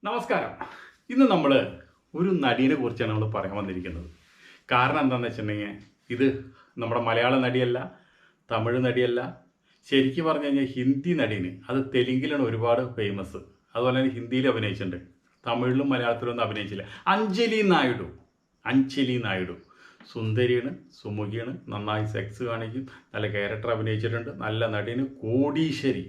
നമസ്കാരം. ഇന്ന് നമ്മൾ ഒരു നടിയെ കുറിച്ചാണ് നമ്മൾ പറയാൻ വന്നിരിക്കുന്നത്. കാരണം എന്താണെന്ന് വെച്ചിട്ടുണ്ടെങ്കിൽ ഇത് നമ്മുടെ മലയാള നടിയല്ല, തമിഴ് നടിയല്ല, ശരിക്കും പറഞ്ഞു കഴിഞ്ഞാൽ ഹിന്ദി നടിന്. അത് തെലുങ്കിലാണ് ഒരുപാട് ഫേമസ്. അതുപോലെ തന്നെ ഹിന്ദിയിൽ അഭിനയിച്ചിട്ടുണ്ട്, തമിഴിലും മലയാളത്തിലും ഒന്നും അഭിനയിച്ചില്ല. അഞ്ജലി നായിഡു സുന്ദരിയാണ്, സുമുഖിയാണ്, നന്നായി സെക്സ് കാണിക്കും, നല്ല ക്യാരക്ടർ അഭിനയിച്ചിട്ടുണ്ട്, നല്ല നടിന്. കോടീശ്വരി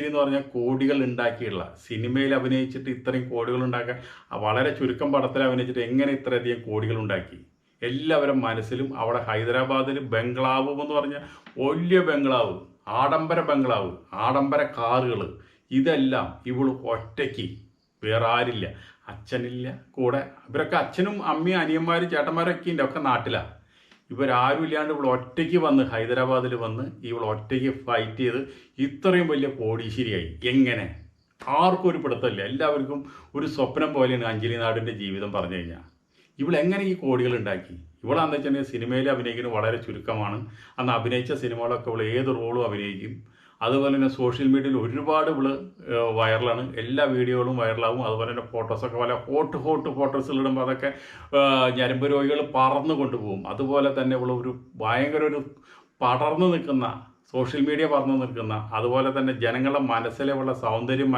എന്ന് പറഞ്ഞാൽ കോടികൾ ഉണ്ടാക്കിയുള്ള സിനിമയിൽ അഭിനയിച്ചിട്ട് ഇത്രയും കോടികൾ ഉണ്ടാക്കാൻ, വളരെ ചുരുക്കം പടത്തിൽ അഭിനയിച്ചിട്ട് എങ്ങനെ ഇത്രയധികം കോടികൾ ഉണ്ടാക്കി? എല്ലാവരും മനസ്സിലും. അവിടെ ഹൈദരാബാദിൽ ബംഗ്ലാവ് എന്ന് പറഞ്ഞാൽ വലിയ ബംഗ്ലാവ്, ആഡംബര കാറുകൾ, ഇതെല്ലാം ഇവൾ ഒറ്റയ്ക്ക്, വേറെ ആരില്ല, അച്ഛനില്ല കൂടെ. ഇവരൊക്കെ അച്ഛനും അമ്മയും അനിയന്മാരും ചേട്ടന്മാരൊക്കെ ഉണ്ട്, ഒക്കെ നാട്ടിലാണ്. ഇവരാരും ഇല്ലാണ്ട് ഇവൾ ഒറ്റയ്ക്ക് വന്ന് ഹൈദരാബാദിൽ വന്ന് ഇവൾ ഒറ്റയ്ക്ക് ഫൈറ്റ് ചെയ്ത് ഇത്രയും വലിയ കോടീശ്വരിയായി. എങ്ങനെ? ആർക്കും ഒരു പിടുത്തമില്ല. എല്ലാവർക്കും ഒരു സ്വപ്നം പോലെയാണ് അഞ്ജലി നാടിൻ്റെ ജീവിതം പറഞ്ഞു കഴിഞ്ഞാൽ. ഇവൾ എങ്ങനെ ഈ കോടികൾ ഉണ്ടാക്കി? ഇവളാന്ന് വെച്ചിട്ടുണ്ടെങ്കിൽ സിനിമയിൽ അഭിനയിക്കുന്നത് വളരെ ചുരുക്കമാണ്. അന്ന് അഭിനയിച്ച സിനിമകളൊക്കെ ഇവൾ ഏത് റോളും അഭിനയിക്കും. അതുപോലെ തന്നെ സോഷ്യൽ മീഡിയയിൽ ഒരുപാട് ഇവള് വൈറലാണ്. എല്ലാ വീഡിയോകളും വൈറലാകും. അതുപോലെ തന്നെ ഫോട്ടോസൊക്കെ പല ഹോട്ട് ഫോട്ടോസിലിടുമ്പോൾ അതൊക്കെ ഞരമ്പ് രോഗികൾ പറന്നു കൊണ്ടുപോകും. അതുപോലെ തന്നെ ഇവൾ ഒരു ഭയങ്കര ഒരു പടർന്നു നിൽക്കുന്ന, സോഷ്യൽ മീഡിയ പറന്നു നിൽക്കുന്ന, അതുപോലെ തന്നെ ജനങ്ങളുടെ മനസ്സിലെ ഉള്ള സൗന്ദര്യം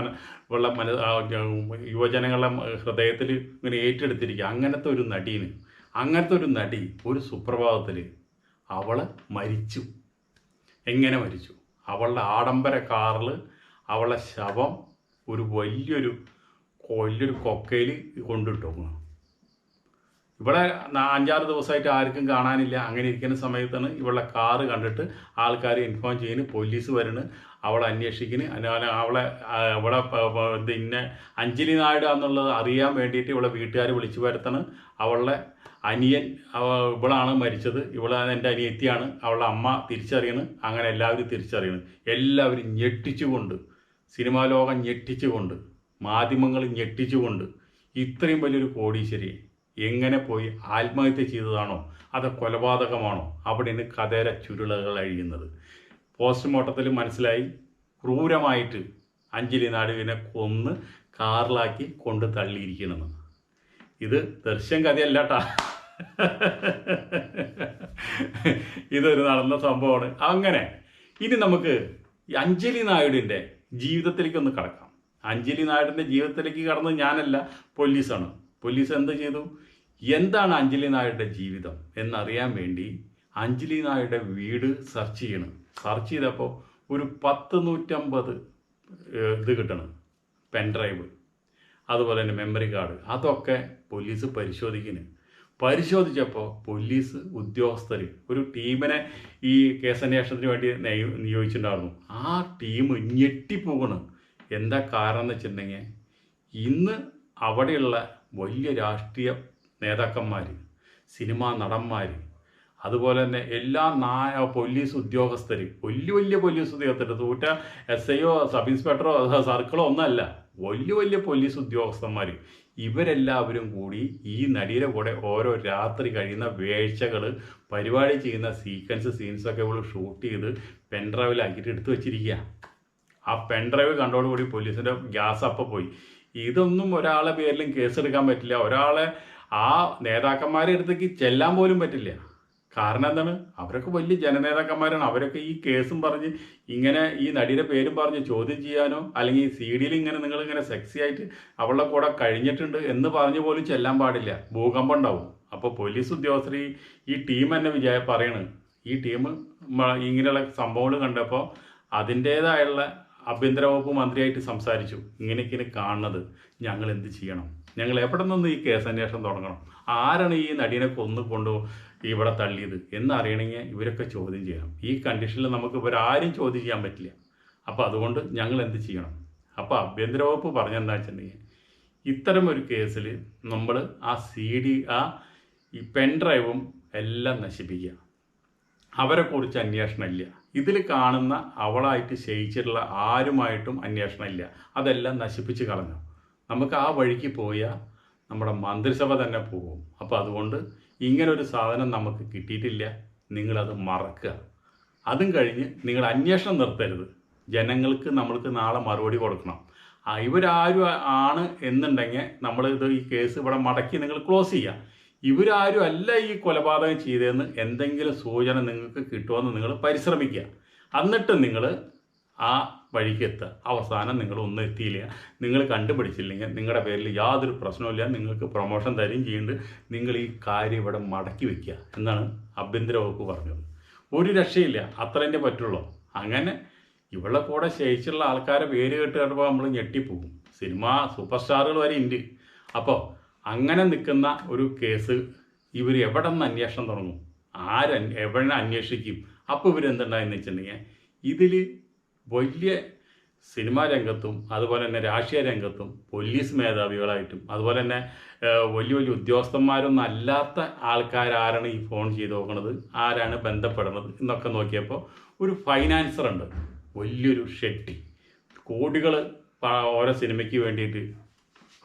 യുവജനങ്ങളുടെ ഹൃദയത്തിൽ ഇങ്ങനെ ഏറ്റെടുത്തിരിക്കുക. അങ്ങനത്തെ ഒരു നടി ഒരു സുപ്രഭാതത്തിൽ അവൾ മരിച്ചു. എങ്ങനെ മരിച്ചു? അവളുടെ ആഡംബര കാറിൽ അവളുടെ ശവം ഒരു വലിയൊരു കൊക്കയിൽ കൊണ്ടിട്ടു. ഇവിടെ 5-6 ദിവസമായിട്ട് ആർക്കും കാണാനില്ല. അങ്ങനെ ഇരിക്കുന്ന സമയത്താണ് ഇവളുടെ കാറ് കണ്ടിട്ട് ആൾക്കാർ ഇൻഫോം ചെയ്യുന്നു, പോലീസ് വരുന്നു, അവളെ അന്വേഷിക്കുന്നു. ഇവിടെ ഇന്ന അഞ്ജലി നായിഡു എന്നുള്ളത് അറിയാൻ വേണ്ടിയിട്ട് ഇവളെ വീട്ടുകാർ വിളിച്ചു വരുത്തണം. അവളുടെ അനിയൻ, ഇവളാണ് മരിച്ചത്, ഇവളാണ് എൻ്റെ അനിയത്തിയാണ്, അവളുടെ അമ്മ തിരിച്ചറിയണം. അങ്ങനെ എല്ലാവരും തിരിച്ചറിയണം. എല്ലാവരും ഞെട്ടിച്ചുകൊണ്ട്, സിനിമാ ലോകം ഞെട്ടിച്ചുകൊണ്ട്, മാധ്യമങ്ങൾ ഞെട്ടിച്ചുകൊണ്ട്, ഇത്രയും വലിയൊരു കോടീശ്വരി എങ്ങനെ പോയി? ആത്മഹത്യ ചെയ്തതാണോ അതോ കൊലപാതകമാണോ? അവിടെയാണ് കഥേര ചുരുളകൾ അഴിയുന്നത്. പോസ്റ്റ്മോർട്ടത്തിൽ മനസ്സിലായി, ക്രൂരമായിട്ട് അഞ്ജലി നായിഡുവിനെ കൊന്ന് കാറിലാക്കി കൊണ്ട് തള്ളിയിരിക്കണമെന്ന്. ഇത് ദൃശ്യം കഥയല്ല കേട്ടാ, ഇതൊരു നടന്ന സംഭവമാണ്. അങ്ങനെ ഇനി നമുക്ക് അഞ്ജലി നായിഡുവിൻ്റെ ജീവിതത്തിലേക്കൊന്ന് കടക്കാം. അഞ്ജലി നായിഡുവിൻ്റെ ജീവിതത്തിലേക്ക് കടന്നത് ഞാനല്ല, പോലീസാണ്. പോലീസ് എന്ത് ചെയ്തു? എന്താണ് അഞ്ജലി നായരുടെ ജീവിതം എന്നറിയാൻ വേണ്ടി അഞ്ജലി നായരുടെ വീട് സെർച്ച് ചെയ്യണം. സെർച്ച് ചെയ്തപ്പോൾ ഒരു 150 ഇത് കിട്ടണം, പെൻഡ്രൈവ്, അതുപോലെ തന്നെ മെമ്മറി കാർഡ്. അതൊക്കെ പോലീസ് പരിശോധിച്ചപ്പോൾ പോലീസ് ഉദ്യോഗസ്ഥർ ഒരു ടീമിനെ ഈ കേസന്വേഷണത്തിന് വേണ്ടി നിയോഗിച്ചിട്ടുണ്ടായിരുന്നു. ആ ടീം ഞെട്ടിപ്പോകണം. എന്താ കാരണം എന്ന് വെച്ചിട്ടുണ്ടെങ്കിൽ, ഇന്ന് അവിടെയുള്ള വലിയ രാഷ്ട്രീയ നേതാക്കന്മാർ, സിനിമാ നടന്മാർ, അതുപോലെ തന്നെ എല്ലാ പോലീസ് ഉദ്യോഗസ്ഥർ, വലിയ പോലീസ് ഉദ്യോഗസ്ഥർ, തൂറ്റ SIO, സബ് ഇൻസ്പെക്ടറോ സർക്കിളോ ഒന്നല്ല, വലിയ പോലീസ് ഉദ്യോഗസ്ഥന്മാർ, ഇവരെല്ലാവരും കൂടി ഈ നടിയുടെ കൂടെ ഓരോ രാത്രി കഴിയുന്ന വേഴ്ചകൾ, പരിപാടി ചെയ്യുന്ന സീൻസൊക്കെ ഇവൾ ഷൂട്ട് ചെയ്ത് പെൻഡ്രൈവിലാക്കിയിട്ട് എടുത്തു വെച്ചിരിക്കുക. ആ പെൻഡ്രൈവ് കണ്ടോടുകൂടി പോലീസിൻ്റെ ഗ്യാസ് അപ്പം പോയി. ഇതൊന്നും ഒരാളെ പേരിലും കേസെടുക്കാൻ പറ്റില്ല, ഒരാളെ ആ നേതാക്കന്മാരെ അടുത്തേക്ക് ചെല്ലാൻ പോലും പറ്റില്ല. കാരണം എന്താണ്? അവരൊക്കെ വലിയ ജനനേതാക്കന്മാരാണ്. അവരൊക്കെ ഈ കേസും പറഞ്ഞ് ഇങ്ങനെ ഈ നടിയുടെ പേരും പറഞ്ഞ് ചോദ്യം ചെയ്യാനോ, അല്ലെങ്കിൽ CD ഇങ്ങനെ നിങ്ങളിങ്ങനെ സെക്സി ആയിട്ട് അവളുടെ കൂടെ കഴിഞ്ഞിട്ടുണ്ട് എന്ന് പറഞ്ഞ് പോലും ചെല്ലാൻ പാടില്ല, ഭൂകമ്പം ഉണ്ടാവും. അപ്പോൾ പോലീസ് ഉദ്യോഗസ്ഥർ ഈ ടീം തന്നെ പറയണ്, ഈ ടീം ഇങ്ങനെയുള്ള സംഭവങ്ങൾ കണ്ടപ്പോൾ അതിൻ്റേതായുള്ള ആഭ്യന്തര വകുപ്പ് മന്ത്രിയായിട്ട് സംസാരിച്ചു. ഇങ്ങനെയൊക്കെയാണ് കാണുന്നത്, ഞങ്ങൾ എന്ത് ചെയ്യണം, ഞങ്ങൾ എവിടെ നിന്ന് ഈ കേസ് അന്വേഷണം തുടങ്ങണം, ആരാണ് ഈ നടിയെ കൊണ്ട് ഇവിടെ തള്ളിയത് എന്ന് അറിയണമെങ്കിൽ ഇവരൊക്കെ ചോദ്യം ചെയ്യണം. ഈ കണ്ടീഷനിൽ നമുക്ക് ഇവരാരും ചോദ്യം ചെയ്യാൻ പറ്റില്ല. അപ്പോൾ അതുകൊണ്ട് ഞങ്ങൾ എന്ത് ചെയ്യണം? അപ്പോൾ ആഭ്യന്തര വകുപ്പ് പറഞ്ഞെന്താ വെച്ചിട്ടുണ്ടെങ്കിൽ, ഇത്തരം ഒരു കേസിൽ നമ്മൾ ആ CD, ഈ പെൻഡ്രൈവും എല്ലാം നശിപ്പിക്കുക. അവരെക്കുറിച്ച് അന്വേഷണമില്ല. ഇതിൽ കാണുന്ന അവളായിട്ട് ശയിച്ചിട്ടുള്ള ആരുമായിട്ടും അന്വേഷണമില്ല. അതെല്ലാം നശിപ്പിച്ച് കളഞ്ഞു. നമുക്ക് ആ വഴിക്ക് പോയാൽ നമ്മുടെ മന്ത്രിസഭ തന്നെ പോകും. അപ്പോൾ അതുകൊണ്ട് ഇങ്ങനൊരു സാധനം നമുക്ക് കിട്ടിയിട്ടില്ല, നിങ്ങളത് മറക്കുക. അതും കഴിഞ്ഞ് നിങ്ങൾ അന്വേഷണം നിർത്തരുത്. ജനങ്ങൾക്ക് നമ്മൾക്ക് നാളെ മറുപടി കൊടുക്കണം. ഇവരാരും ആണ് എന്നുണ്ടെങ്കിൽ നമ്മൾ ഈ കേസ് ഇവിടെ മടക്കി നിങ്ങൾ ക്ലോസ് ചെയ്യുക. ഇവരാരും അല്ല ഈ കൊലപാതകം ചെയ്തതെന്ന് എന്തെങ്കിലും സൂചന നിങ്ങൾക്ക് കിട്ടുമെന്ന് നിങ്ങൾ പരിശ്രമിക്കുക. എന്നിട്ട് നിങ്ങൾ ആ വഴിക്ക് എത്തുക. അവസാനം നിങ്ങൾ ഒന്നും എത്തിയില്ല, നിങ്ങൾ കണ്ടുപിടിച്ചില്ലെങ്കിൽ നിങ്ങളുടെ പേരിൽ യാതൊരു പ്രശ്നവുമില്ല, നിങ്ങൾക്ക് പ്രൊമോഷൻ തരികയും ചെയ്യുന്നുണ്ട്. നിങ്ങൾ ഈ കാര്യം ഇവിടെ മടക്കി വയ്ക്കുക എന്നാണ് ആഭ്യന്തര വകുപ്പ് പറഞ്ഞത്. ഒരു രക്ഷയില്ല, അത്ര തന്നെ പറ്റുള്ളൂ. അങ്ങനെ ഇവളുടെ കൂടെ ശയിച്ചുള്ള ആൾക്കാരെ പേര് കേട്ട് കേട്ടപ്പോൾ നമ്മൾ ഞെട്ടിപ്പോകും. സിനിമ സൂപ്പർ സ്റ്റാറുകൾ വരെ ഉണ്ട്. അപ്പോൾ അങ്ങനെ നിൽക്കുന്ന ഒരു കേസ് ഇവർ എവിടെ നിന്ന് അന്വേഷണം തുടങ്ങും, എവിടെ അന്വേഷിക്കും? അപ്പോൾ ഇവരെന്തുണ്ടായെന്ന് വെച്ചിട്ടുണ്ടെങ്കിൽ ഇതിൽ വലിയ സിനിമാ രംഗത്തും അതുപോലെ തന്നെ രാഷ്ട്രീയ രംഗത്തും പോലീസ് മേധാവികളായിട്ടും അതുപോലെ തന്നെ വലിയ വലിയ ഉദ്യോഗസ്ഥന്മാരൊന്നും അല്ലാത്ത ആൾക്കാരാരാണ് ഈ ഫോൺ ചെയ്ത് നോക്കുന്നത്, ആരാണ് ബന്ധപ്പെടുന്നത് എന്നൊക്കെ നോക്കിയപ്പോൾ ഒരു ഫൈനാൻസർ ഉണ്ട്, വലിയൊരു ഷെട്ടി, കോടികൾ ഓരോ സിനിമയ്ക്ക് വേണ്ടിയിട്ട്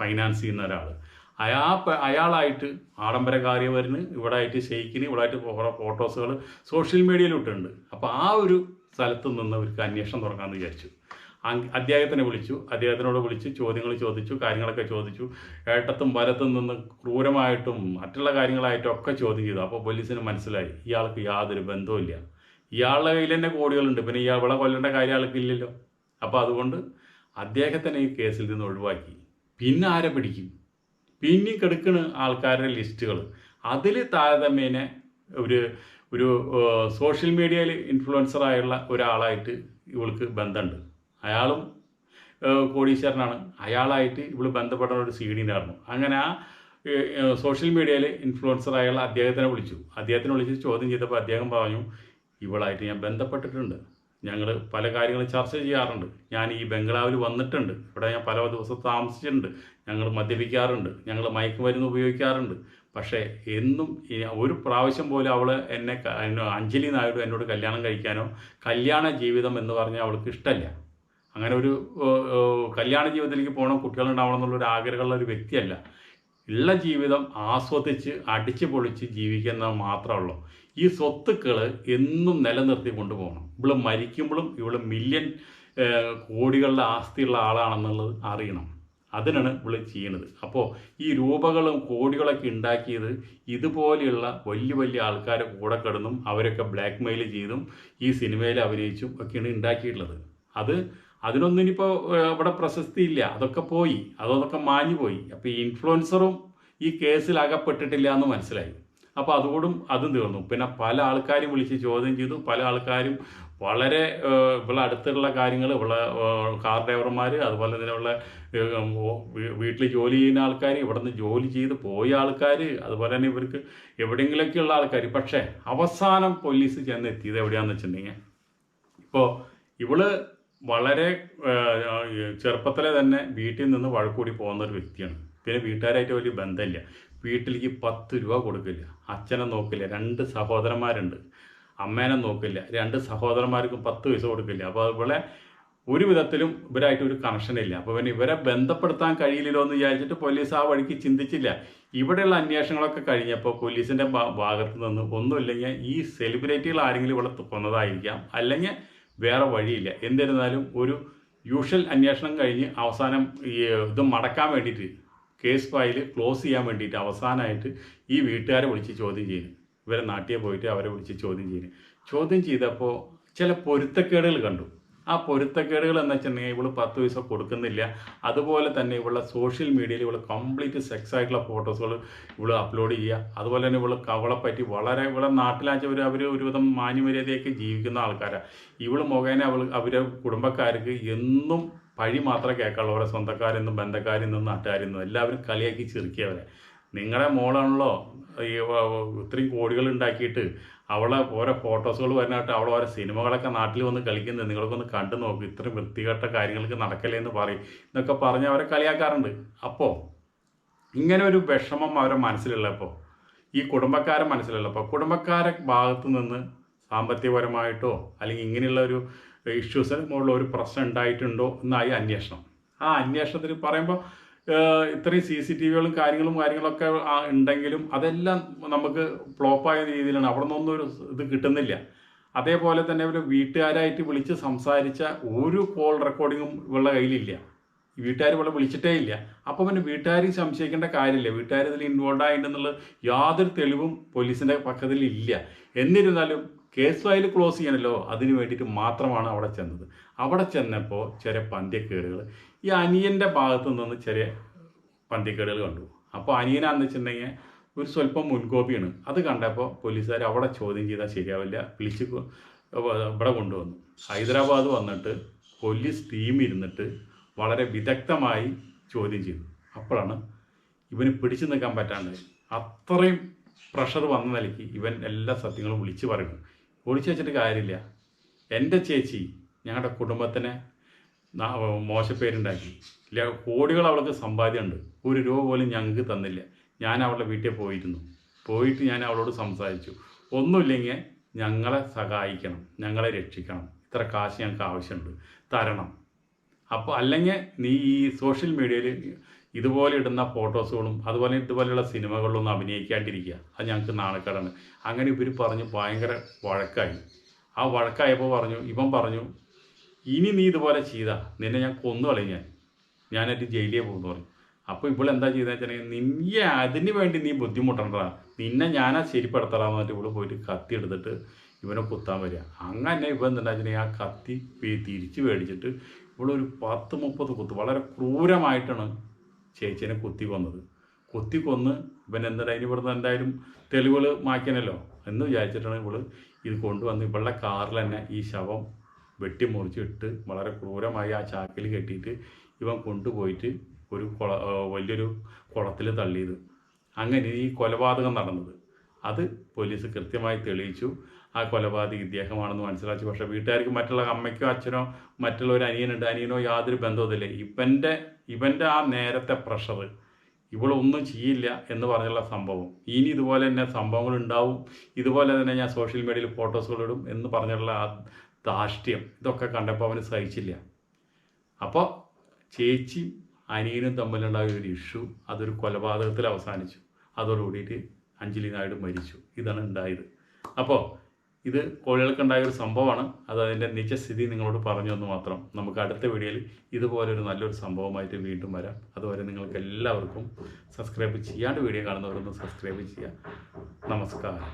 ഫൈനാൻസ് ചെയ്യുന്ന ഒരാൾ. അയാളായിട്ട് ആഡംബരകാര്യ വരുന്ന ഇവിടെ ആയിട്ട് ഷെയ്ക്കിന് ഇവിടെ ആയിട്ട് കുറേ ഫോട്ടോസുകൾ സോഷ്യൽ മീഡിയയിൽ ഇട്ടിട്ടുണ്ട്. അപ്പോൾ ആ ഒരു സ്ഥലത്ത് നിന്ന് അവർക്ക് അന്വേഷണം തുടങ്ങാമെന്ന് വിചാരിച്ചു. അദ്ദേഹത്തിനെ വിളിച്ചു, അദ്ദേഹത്തിനോട് വിളിച്ച് ചോദ്യങ്ങൾ ചോദിച്ചു, കാര്യങ്ങളൊക്കെ ചോദിച്ചു. ഏട്ടത്തും വലത്തും നിന്ന് ക്രൂരമായിട്ടും മറ്റുള്ള കാര്യങ്ങളായിട്ടും ഒക്കെ ചോദ്യം ചെയ്തു. അപ്പോൾ പോലീസിന് മനസ്സിലായി ഇയാൾക്ക് യാതൊരു ബന്ധവുമില്ല, ഇയാളുടെ കയ്യിൽ തന്നെ കോടികളുണ്ട്, പിന്നെ ഇയാളെ കൊല്ലേണ്ട കാര്യം ആൾക്ക് ഇല്ലല്ലോ. അപ്പോൾ അതുകൊണ്ട് അദ്ദേഹത്തിനെ ഈ കേസിൽ നിന്ന് ഒഴിവാക്കി. പിന്നെ ആരെ പിടിക്കും? പിന്നെയും കെടുക്കുന്ന ആൾക്കാരുടെ ലിസ്റ്റുകൾ. അതിൽ താരതമ്യേന ഒരു സോഷ്യൽ മീഡിയയിൽ ഇൻഫ്ലുവൻസറായുള്ള ഒരാളായിട്ട് ഇവൾക്ക് ബന്ധമുണ്ട്. അയാളും കോടീശ്വരനാണ്. അയാളായിട്ട് ഇവൾ ബന്ധപ്പെടുന്ന ഒരു സീഡിനായിരുന്നു. അങ്ങനെ ആ സോഷ്യൽ മീഡിയയിൽ ഇൻഫ്ലുവൻസറായുള്ള അദ്ദേഹത്തിനെ വിളിച്ച് ചോദ്യം ചെയ്തപ്പോൾ അദ്ദേഹം പറഞ്ഞു, ഇവളായിട്ട് ഞാൻ ബന്ധപ്പെട്ടിട്ടുണ്ട്, ഞങ്ങൾ പല കാര്യങ്ങളും ചർച്ച ചെയ്യാറുണ്ട്, ഞാൻ ഈ ബംഗ്ലാവിൽ വന്നിട്ടുണ്ട്, ഇവിടെ ഞാൻ പല ദിവസം താമസിച്ചിട്ടുണ്ട്, ഞങ്ങൾ മദ്യപിക്കാറുണ്ട്, ഞങ്ങൾ മയക്കുമരുന്ന് ഉപയോഗിക്കാറുണ്ട്. പക്ഷേ എന്നും ഒരു പ്രാവശ്യം പോലും അവൾ അഞ്ജലി നായിഡു എന്നോട് കല്യാണം കഴിക്കാനോ കല്യാണ ജീവിതം എന്ന് പറഞ്ഞാൽ അവൾക്ക് ഇഷ്ടമല്ല. അങ്ങനെ ഒരു കല്യാണ ജീവിതത്തിലേക്ക് പോകണം, കുട്ടികളുണ്ടാവണം എന്നുള്ളൊരു ആഗ്രഹമുള്ള ഒരു വ്യക്തിയല്ല. ഉള്ള ജീവിതം ആസ്വദിച്ച് അടിച്ചു പൊളിച്ച് ജീവിക്കുന്ന മാത്രമുള്ളൂ. ഈ സ്വത്തുക്കൾ എന്നും നിലനിർത്തി കൊണ്ടുപോകണം. ഇവൾ മരിക്കുമ്പോഴും ഇവൾ മില്യൺ കോടികളുടെ ആസ്തിയുള്ള ആളാണെന്നുള്ളത് അറിയണം. അതിനാണ് ഇവൾ ചെയ്യുന്നത്. അപ്പോൾ ഈ രൂപകളും കോടികളൊക്കെ ഉണ്ടാക്കിയത് ഇതുപോലെയുള്ള വലിയ വലിയ ആൾക്കാരെ കൂടെ കിടന്നും അവരൊക്കെ ബ്ലാക്ക് മെയിൽ ചെയ്തും ഈ സിനിമയിൽ അഭിനയിച്ചും ഒക്കെയാണ് ഉണ്ടാക്കിയിട്ടുള്ളത്. അതിനൊന്നും ഇനിയിപ്പോൾ ഇവിടെ പ്രശസ്തി ഇല്ല, അതൊക്കെ പോയി, അതൊക്കെ മാഞ്ഞു പോയി. അപ്പോൾ ഈ ഇൻഫ്ലുവൻസറും ഈ കേസിൽ അകപ്പെട്ടിട്ടില്ല എന്ന് മനസ്സിലായി. അപ്പോൾ അതും തീർന്നു. പിന്നെ പല ആൾക്കാരും വിളിച്ച് ചോദ്യം ചെയ്തു. പല ആൾക്കാരും വളരെ ഇവിടെ അടുത്തുള്ള കാര്യങ്ങൾ, ഇവിടെ കാർ ഡ്രൈവർമാർ, അതുപോലെ തന്നെ ഉള്ള വീട്ടിൽ ജോലി ചെയ്യുന്ന ആൾക്കാർ, ഇവിടെ നിന്ന് ജോലി ചെയ്ത് പോയ ആൾക്കാർ, അതുപോലെ തന്നെ ഇവർക്ക് എവിടെയെങ്കിലുമൊക്കെയുള്ള ആൾക്കാർ. പക്ഷേ അവസാനം പോലീസ് ചെന്നെത്തിയത് എവിടെയാണെന്ന് വെച്ചിട്ടുണ്ടെങ്കിൽ, ഇപ്പോൾ ഇവള് വളരെ ചെറുപ്പത്തിലെ തന്നെ വീട്ടിൽ നിന്ന് വഴക്കൂടി പോകുന്ന ഒരു വ്യക്തിയാണ്. പിന്നെ വീട്ടുകാരായിട്ട് വലിയ ബന്ധമില്ല. വീട്ടിലേക്ക് 10 രൂപ കൊടുക്കില്ല, അച്ഛനെ നോക്കില്ല, 2 സഹോദരന്മാരുണ്ട്, അമ്മേനെ നോക്കില്ല, 2 സഹോദരന്മാർക്കും 10 പൈസ കൊടുക്കില്ല. അപ്പോൾ അതുപോലെ ഒരു വിധത്തിലും ഇവരായിട്ട് ഒരു കണക്ഷനില്ല. അപ്പോൾ പിന്നെ ഇവരെ ബന്ധപ്പെടുത്താൻ കഴിയില്ലല്ലോ എന്ന് വിചാരിച്ചിട്ട് പോലീസ് ആ വഴിക്ക് ചിന്തിച്ചില്ല. ഇവിടെയുള്ള അന്വേഷണങ്ങളൊക്കെ കഴിഞ്ഞപ്പോൾ പോലീസിൻ്റെ ഭാഗത്ത് നിന്ന് ഒന്നുമില്ലെങ്കിൽ ഈ സെലിബ്രിറ്റികൾ ആരെങ്കിലും ഇവിടെ കൊന്നതായിരിക്കാം, അല്ലെങ്കിൽ വേറെ വഴിയില്ല. എന്നിരുന്നാലും ഒരു യൂഷ്വൽ അന്വേഷണം കഴിഞ്ഞ് അവസാനം ഇത് മടക്കാൻ വേണ്ടിയിട്ട്, കേസ് ഫയൽ ക്ലോസ് ചെയ്യാൻ വേണ്ടിയിട്ട് അവസാനമായിട്ട് ഈ വീട്ടുകാരെ വിളിച്ച് ചോദ്യം ചെയ്യുന്നു. ഇവരെ നാട്ടിൽ പോയിട്ട് അവരെ വിളിച്ച് ചോദ്യം ചെയ്തപ്പോൾ ചില പൊരുത്തക്കേടുകൾ കണ്ടു. ആ പൊരുത്തക്കേടുകൾ എന്ന് വെച്ചിട്ടുണ്ടെങ്കിൽ ഇവൾ 10 പൈസ കൊടുക്കുന്നില്ല. അതുപോലെ തന്നെ ഇവളുടെ സോഷ്യൽ മീഡിയയിൽ ഇവൾ കംപ്ലീറ്റ് സെക്സ് ആയിട്ടുള്ള ഫോട്ടോസുകൾ ഇവൾ അപ്ലോഡ് ചെയ്യുക. അതുപോലെ തന്നെ അവളെ പറ്റി വളരെ ഇവിടെ നാട്ടിലാച്ച അവർ ഒരുവിധം മാന്യമര്യാദയൊക്കെ ജീവിക്കുന്ന ആൾക്കാരാണ്. ഇവൾ മുഖേന അവരെ കുടുംബക്കാർക്ക് എന്നും പഴി മാത്രമേ കേൾക്കാറുള്ളൂ. അവരെ സ്വന്തക്കാരെന്നും ബന്ധക്കാരിൽ നിന്നും നാട്ടുകാരിൽ നിന്നും എല്ലാവരും കളിയാക്കി ചിരിക്കിയവരെ. നിങ്ങളുടെ മോളാണല്ലോ ഈ ഇത്രയും കോടികൾ ഉണ്ടാക്കിയിട്ട് അവളെ ഓരോ ഫോട്ടോസുകൾ വരുന്നതായിട്ട് അവൾ ഓരോ സിനിമകളൊക്കെ നാട്ടിൽ വന്ന് കളിക്കുന്നത്, നിങ്ങൾക്കൊന്ന് കണ്ടു നോക്കും, ഇത്രയും വൃത്തികെട്ട കാര്യങ്ങൾക്ക് നടക്കല്ലേ എന്ന് പറയും എന്നൊക്കെ പറഞ്ഞ് അവരെ കളിയാക്കാറുണ്ട്. അപ്പോൾ ഇങ്ങനെ ഒരു വിഷമം അവരെ മനസ്സിലുള്ളപ്പോൾ, ഈ കുടുംബക്കാരെ മനസ്സിലുള്ളപ്പോൾ, കുടുംബക്കാരെ ഭാഗത്തു നിന്ന് സാമ്പത്തികപരമായിട്ടോ അല്ലെങ്കിൽ ഇങ്ങനെയുള്ള ഒരു ഇഷ്യൂസിന് മുകളിൽ ഒരു പ്രശ്നം ഉണ്ടായിട്ടുണ്ടോ എന്നായി അന്വേഷണം. ആ അന്വേഷണത്തിൽ പറയുമ്പോൾ ഇത്രയും CCTVകളും കാര്യങ്ങളൊക്കെ ഉണ്ടെങ്കിലും അതെല്ലാം നമുക്ക് ഫ്ലോപ്പായ രീതിയിലാണ്. അവിടെ നിന്നൊന്നും ഒരു ഇത് കിട്ടുന്നില്ല. അതേപോലെ തന്നെ ഒരു വീട്ടുകാരായിട്ട് വിളിച്ച് സംസാരിച്ച ഒരു കോൾ റെക്കോർഡിങ്ങും ഇവളുടെ കയ്യിലില്ല. വീട്ടുകാർ ഇവിടെ വിളിച്ചിട്ടേ ഇല്ല. അപ്പോൾ പിന്നെ വീട്ടുകാർ സംശയിക്കേണ്ട കാര്യമില്ല. വീട്ടുകാർ ഇതിൽ ഇൻവോൾവ് ആയിട്ടുണ്ടെന്നുള്ള യാതൊരു തെളിവും പോലീസിൻ്റെ പക്കത്തിൽ ഇല്ല. എന്നിരുന്നാലും കേസ് ഫയൽ ക്ലോസ് ചെയ്യണമല്ലോ, അതിന് വേണ്ടിയിട്ട് മാത്രമാണ് അവിടെ ചെന്നത്. അവിടെ ചെന്നപ്പോൾ ചെറിയ പന്ത്യക്കേടുകൾ ഈ അനിയൻ്റെ ഭാഗത്തു നിന്ന് ചെറിയ പന്ത്യക്കേടുകൾ കണ്ടു. അപ്പോൾ അനിയനാണെന്ന് വെച്ചിട്ടുണ്ടെങ്കിൽ ഒരു സ്വല്പം മുൻകോപിയാണ്. അത് കണ്ടപ്പോൾ പോലീസുകാർ അവിടെ ചോദ്യം ചെയ്താൽ ശരിയാവില്ല, വിളിച്ച് ഇവിടെ കൊണ്ടുവന്നു. ഹൈദരാബാദ് വന്നിട്ട് പോലീസ് ടീം ഇരുന്നിട്ട് വളരെ വിദഗ്ധമായി ചോദ്യം ചെയ്തു. അപ്പോഴാണ് ഇവന് പിടിച്ചു നിൽക്കാൻ പറ്റാണ്ടായി. അത്രയും പ്രഷർ വന്ന നിലയ്ക്ക് ഇവൻ എല്ലാ സത്യങ്ങളും വിളിച്ചു പറയുന്നു. ഒളിച്ചു വെച്ചിട്ട് കാര്യമില്ല. എൻ്റെ ചേച്ചി ഞങ്ങളുടെ കുടുംബത്തിന് മോശപ്പേരുണ്ടാക്കി, കോടികൾ അവൾക്ക് സമ്പാദ്യമുണ്ട്, 1 രൂപ പോലും ഞങ്ങൾക്ക് തന്നില്ല. ഞാൻ അവളുടെ വീട്ടിൽ പോയിട്ട് ഞാൻ അവളോട് സംസാരിച്ചു, ഒന്നുമില്ലെങ്കിൽ ഞങ്ങളെ സഹായിക്കണം, ഞങ്ങളെ രക്ഷിക്കണം, ഇത്ര കാശ് ഞങ്ങൾക്ക് ആവശ്യമുണ്ട്, തരണം. അപ്പോൾ അല്ലെങ്കിൽ നീ ഈ സോഷ്യൽ മീഡിയയിൽ ഇതുപോലെ ഇടുന്ന ഫോട്ടോസുകളും അതുപോലെ ഇതുപോലെയുള്ള സിനിമകളിലൊന്നും അഭിനയിക്കാണ്ടിരിക്കുക, അത് ഞങ്ങൾക്ക് നാണക്കേടാണ്. അങ്ങനെ ഇവർ പറഞ്ഞ് ഭയങ്കര വഴക്കായി. ആ വഴക്കായപ്പോൾ ഇവൻ പറഞ്ഞു, ഇനി നീ ഇതുപോലെ ചെയ്താൽ നിന്നെ ഞാൻ കൊന്നു കളയും, ഞാനായിട്ട് ജയിലിൽ പോകുന്നു പറഞ്ഞു. അപ്പോൾ ഇപ്പോൾ എന്താ ചെയ്തതെന്ന് വെച്ചിട്ടുണ്ടെങ്കിൽ, നിന്നെ അതിന് വേണ്ടി നീ ബുദ്ധിമുട്ടണ്ടാ, നിന്നെ ഞാനാ ശരിപ്പെടുത്തലാന്ന് പറഞ്ഞിട്ട് ഇവിടെ പോയിട്ട് കത്തി എടുത്തിട്ട് ഇവനെ കുത്താൻ വരിക. അങ്ങനെ ഇവൻ എന്താ വെച്ചിട്ടുണ്ടെങ്കിൽ ആ കത്തി തിരിച്ച് മേടിച്ചിട്ട് ഇവിടെ ഒരു 10-30 കുത്ത് വളരെ ക്രൂരമായിട്ടാണ് ചേച്ചീനെ കുത്തി കൊന്ന് ഇവൻ എന്താ ഇനി ഇവിടുന്ന് എന്തായാലും തെളിവുകൾ മായ്ക്കണമല്ലോ എന്ന് വിചാരിച്ചിട്ടാണ് ഇത് കൊണ്ടുവന്ന് ഇവളുടെ കാറിൽ തന്നെ ഈ ശവം വെട്ടിമുറിച്ചിട്ട് വളരെ ക്രൂരമായി ആ ചാക്കിൽ കെട്ടിയിട്ട് ഇവൻ കൊണ്ടുപോയിട്ട് ഒരു വലിയൊരു കുളത്തിൽ തള്ളിയത്. അങ്ങനെ ഈ കൊലപാതകം നടന്നത് അത് പോലീസ് കൃത്യമായി തെളിയിച്ചു. ആ കൊലപാതകം ഇദ്ദേഹമാണെന്ന് മനസ്സിലാക്കി. പക്ഷേ വീട്ടുകാർക്ക് മറ്റുള്ള അമ്മയ്ക്കോ അച്ഛനോ മറ്റുള്ള ഒരു അനിയനോ യാതൊരു ബന്ധവുമില്ല. ഇവൻ്റെ ആ നേരത്തെ പ്രഷർ, ഇവളൊന്നും ചെയ്യില്ല എന്ന് പറഞ്ഞുള്ള സംഭവം, ഇനി ഇതുപോലെ തന്നെ സംഭവങ്ങൾ ഉണ്ടാവും, ഇതുപോലെ തന്നെ ഞാൻ സോഷ്യൽ മീഡിയയിൽ ഫോട്ടോസുകളിടും എന്ന് പറഞ്ഞുള്ള ആ ധാർഷ്ട്യം, ഇതൊക്കെ കണ്ടപ്പോൾ അവന് സഹിച്ചില്ല. അപ്പോൾ ചേച്ചി അനിയനും തമ്മിലുണ്ടായ ഒരു ഇഷ്യൂ അതൊരു കൊലപാതകത്തിൽ അവസാനിച്ചു. അതോടുകൂടിയിട്ട് അഞ്ജലി നായിഡു മരിച്ചു. ഇതാണ് ഉണ്ടായത്. അപ്പോൾ ഇത് കോഴികൾക്കുണ്ടായ ഒരു സംഭവമാണ്. അത് അതിൻ്റെ നിജസ്ഥിതി നിങ്ങളോട് പറഞ്ഞു എന്ന് മാത്രം. നമുക്ക് അടുത്ത വീഡിയോയിൽ ഇതുപോലൊരു നല്ലൊരു സംഭവമായിട്ട് വീണ്ടും വരാം. അതുവരെ നിങ്ങൾക്ക് എല്ലാവർക്കും സബ്സ്ക്രൈബ് ചെയ്യാണ്ട് വീഡിയോ കാണുന്നവരൊന്ന് സബ്സ്ക്രൈബ് ചെയ്യുക. നമസ്കാരം.